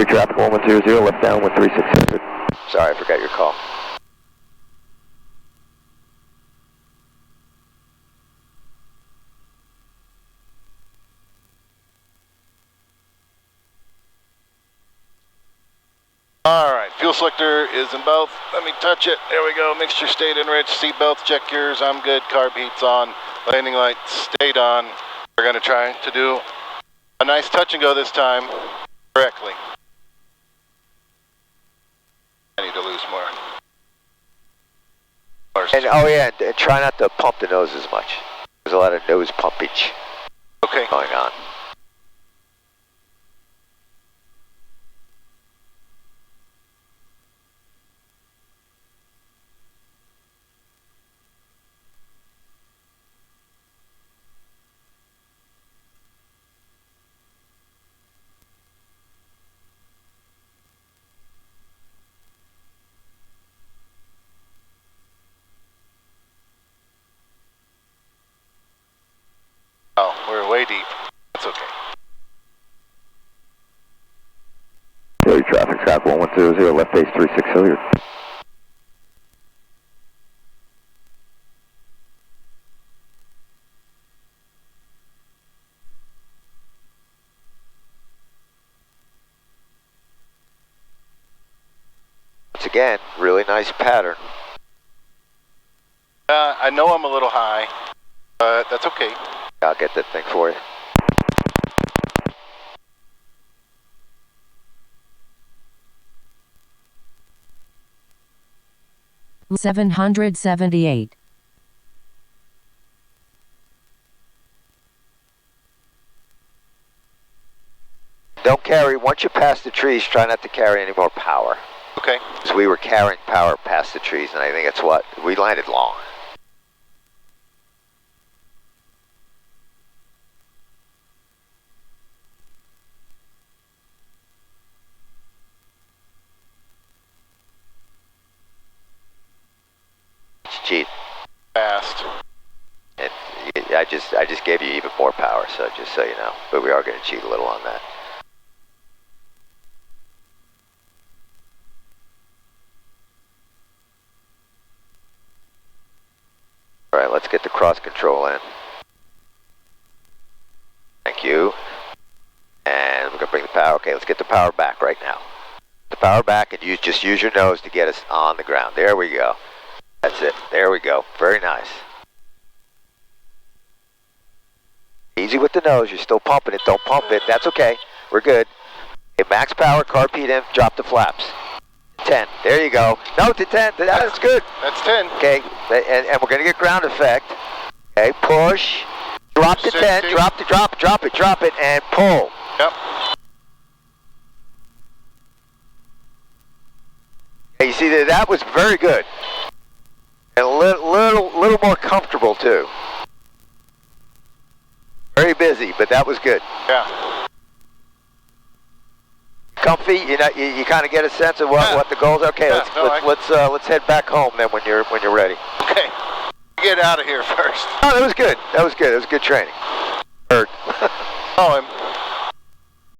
Clear traffic 1100, left down 13600. Sorry, I forgot your call. Alright, fuel selector is in both. Let me touch it. There we go. Mixture stayed enriched. Seat belts, check yours. I'm good. Carb heat's on. Landing lights stayed on. We're going to try to do a nice touch and go this time correctly. I need to lose more. And oh yeah, and try not to pump the nose as much. There's a lot of nose pumpage going on. Oh, we're way deep. That's okay. Clear traffic, traffic 1100, left base 3600. Once again, really nice pattern. I know I'm a little high, but that's okay. I'll get that thing for you. $778. Don't carry, once you pass the trees, try not to carry any more power. Okay. Because we were carrying power past the trees, and I think it's what, we landed long. Cheat. Fast. And I just gave you even more power, so just so you know. But we are going to cheat a little on that. All right, let's get the cross control in. Thank you. And we're going to bring the power. Okay, let's get the power back right now. The power back, and just use your nose to get us on the ground. There we go. That's it. There we go. Very nice. Easy with the nose. You're still pumping it. Don't pump it. That's okay. We're good. Okay, max power, carb heat in, drop the flaps. 10. There you go. No, to 10. That's good. That's 10. Okay, and we're going to get ground effect. Okay, push. Drop to 10. Drop it, and pull. Yep. Okay, you see, that was very good. And a little more comfortable, too. Very busy, but that was good. Yeah. Comfy, you know, you kind of get a sense of what the goals are. Okay, Yeah, let's head back home then when you're ready. Okay. Get out of here first. Oh, that was good. That was good. It was good training. Hurt. Oh, I'm